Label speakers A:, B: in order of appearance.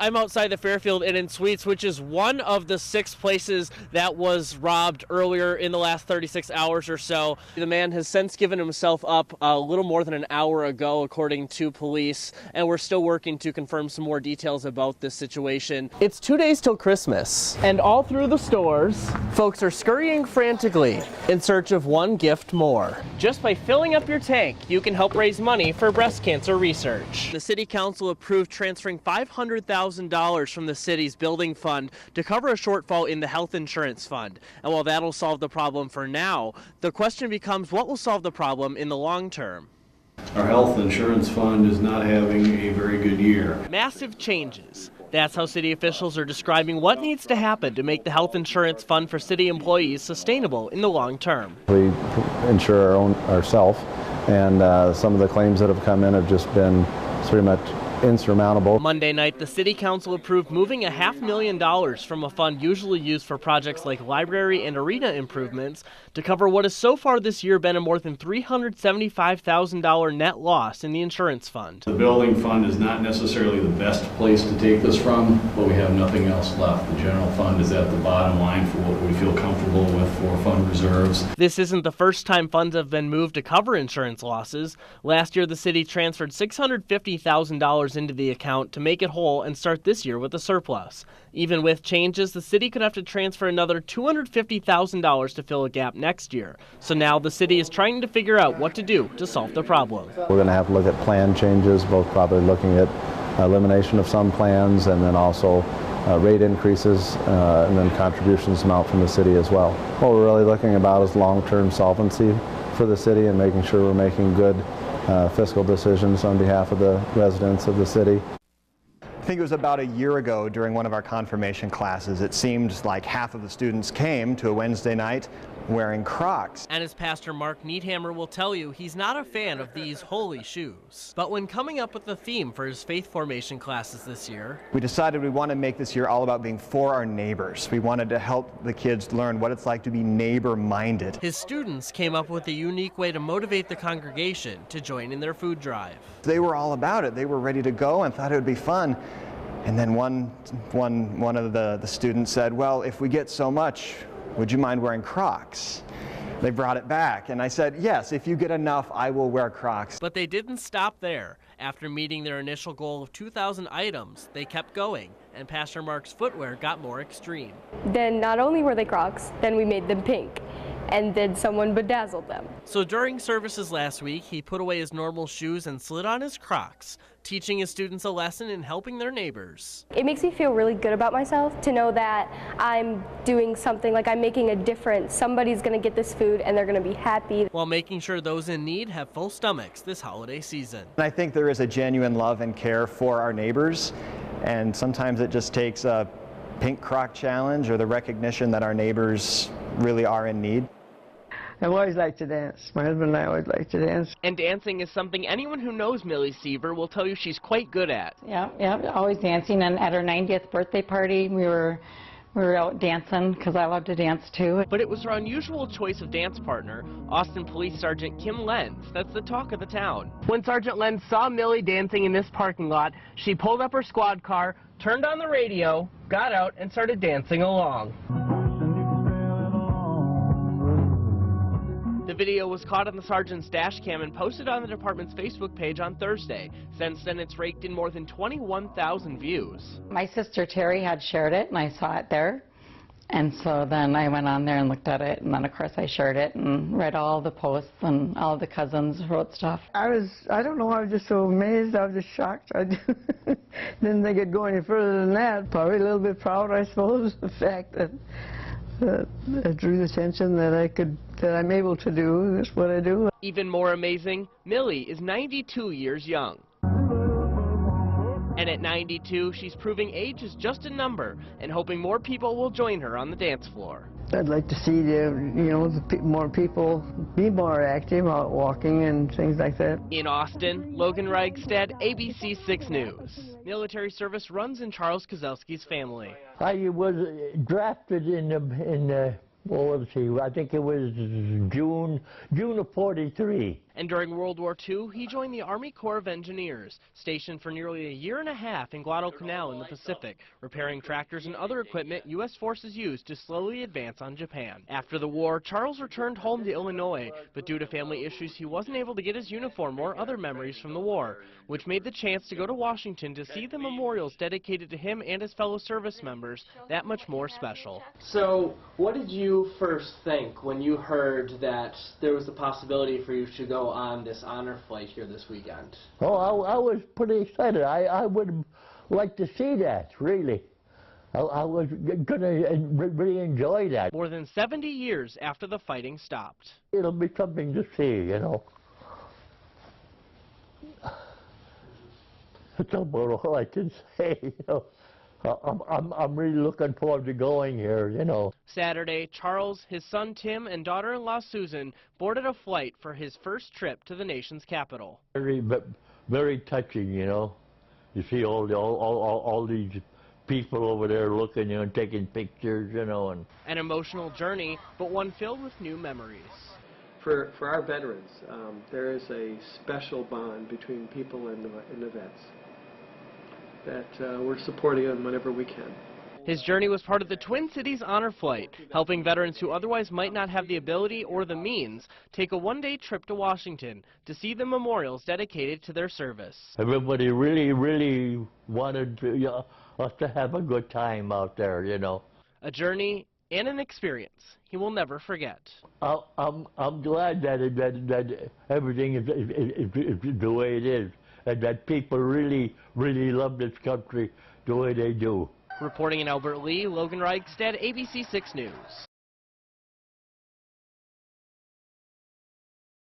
A: I'm outside the Fairfield Inn and Suites, which is one of the 6 places that was robbed earlier in the last 36 hours or so. The man has since given himself up a little more than an hour ago, according to police, and we're still working to confirm some more details about this situation. It's 2 days till Christmas, and all through the stores, folks are scurrying frantically in search of one gift more. Just by filling up your tank, you can help raise money for breast cancer research. The City Council approved transferring $500,000 from the city's building fund to cover a shortfall in the health insurance fund. And while that'll solve the problem for now, the question becomes what will solve the problem in the long term.
B: Our health insurance fund is not having a very good year.
A: Massive changes. That's how city officials are describing what needs to happen to make the health insurance fund for city employees sustainable in the long term.
C: We insure ourselves, and some of the claims that have come in have just been pretty much insurmountable.
A: Monday night, the City Council approved moving $500,000 from a fund usually used for projects like library and arena improvements to cover what has so far this year been a more than $375,000 net loss in the insurance fund.
B: The building fund is not necessarily the best place to take this from, but we have nothing else left. The general fund is at the bottom line for what we feel comfortable with for fund reserves.
A: This isn't the first time funds have been moved to cover insurance losses. Last year, the city transferred $650,000 into the account to make it whole and start this year with a surplus. Even with changes, the city could have to transfer another $250,000 to fill a gap next year. So now the city is trying to figure out what to do to solve the problem.
C: We're going to have to look at plan changes, both probably looking at elimination of some plans and then also rate increases and then contributions amount from the city as well. What we're really looking about is long-term solvency for the city and making sure we're making good fiscal decisions on behalf of the residents of the city.
D: I think it was about a year ago during one of our confirmation classes. It seemed like half of the students came to a Wednesday night wearing Crocs.
A: And as Pastor Mark Needhammer will tell you, he's not a fan of these holy shoes. But when coming up with a theme for his faith formation classes this year,
D: we decided we want to make this year all about being for our neighbors. We wanted to help the kids learn what it's like to be neighbor-minded.
A: His students came up with a unique way to motivate the congregation to join in their food drive.
D: They were all about it. They were ready to go and thought it would be fun. And then one of the students said, well, if we get so much, would you mind wearing Crocs? They brought it back, and I said, yes, if you get enough, I will wear Crocs.
A: But they didn't stop there. After meeting their initial goal of 2,000 items, they kept going, and Pastor Mark's footwear got more extreme.
E: Then not only were they Crocs, then we made them pink, and then someone bedazzled them.
A: So during services last week, he put away his normal shoes and slid on his Crocs, teaching his students a lesson in helping their neighbors.
E: It makes me feel really good about myself to know that I'm doing something, like I'm making a difference. Somebody's going to get this food and they're going to be happy.
A: While making sure those in need have full stomachs this holiday season.
D: I think there is a genuine love and care for our neighbors, and sometimes it just takes a pink Croc challenge or the recognition that our neighbors really are in need.
F: I've always liked to dance. My husband and I always like to dance.
A: And dancing is something anyone who knows Millie Seaver will tell you she's quite good at.
G: Yeah, always dancing. And at her 90th birthday party, we were out dancing because I love to dance too.
A: But it was her unusual choice of dance partner, Austin Police Sergeant Kim Lenz, that's the talk of the town. When Sergeant Lenz saw Millie dancing in this parking lot, she pulled up her squad car, turned on the radio, got out, and started dancing along. The video was caught on the sergeant's dash cam and posted on the department's Facebook page on Thursday. Since then, it's raked in more than 21,000 views.
G: My sister Terry had shared it, and I saw it there. And so then I went on there and looked at it, and then of course I shared it and read all the posts, and all the cousins wrote stuff.
F: I don't know, I was just so amazed, I was just shocked. I didn't think it'd go any further than that. Probably a little bit proud, I suppose, the fact that it drew the attention that I'm able to do is what I do.
A: Even more amazing, Millie is 92 years young. And at 92, she's proving age is just a number and hoping more people will join her on the dance floor.
F: I'd like to see more people be more active out walking and things like that.
A: In Austin, Logan Reigstad, ABC 6 News. Military service runs in Charles Kozelski's family.
H: I was drafted in the well, let's see, I think it was June of '43.
A: And during World War II, he joined the Army Corps of Engineers, stationed for nearly a year and a half in Guadalcanal in the Pacific, repairing tractors and other equipment U.S. forces used to slowly advance on Japan. After the war, Charles returned home to Illinois, but due to family issues, he wasn't able to get his uniform or other memories from the war, which made the chance to go to Washington to see the memorials dedicated to him and his fellow service members that much more special. So, what did you first think when you heard that there was the possibility for you to go on this honor flight here this weekend?
H: Oh, I was pretty excited. I would like to see that, really. I was going to really enjoy that.
A: More than 70 years after the fighting stopped.
H: It'll be something to see, you know. That's about all I can say, you know. I'm really looking forward to going here, you know.
A: Saturday, Charles, his son Tim, and daughter-in-law Susan boarded a flight for his first trip to the nation's capital.
H: Very touching, you know. You see all these people over there looking, you know, and taking pictures, you know. And
A: an emotional journey, but one filled with new memories.
I: For our veterans, there is a special bond between people and the vets that we're supporting them whenever we can.
A: His journey was part of the Twin Cities Honor Flight, helping veterans who otherwise might not have the ability or the means take a one-day trip to Washington to see the memorials dedicated to their service.
H: Everybody really wanted us to have a good time out there, you know.
A: A journey and an experience he will never forget.
H: I'm glad that everything is the way it is, and that people really love this country the way they do.
A: Reporting in Albert Lee, Logan Reigstad, ABC 6 News.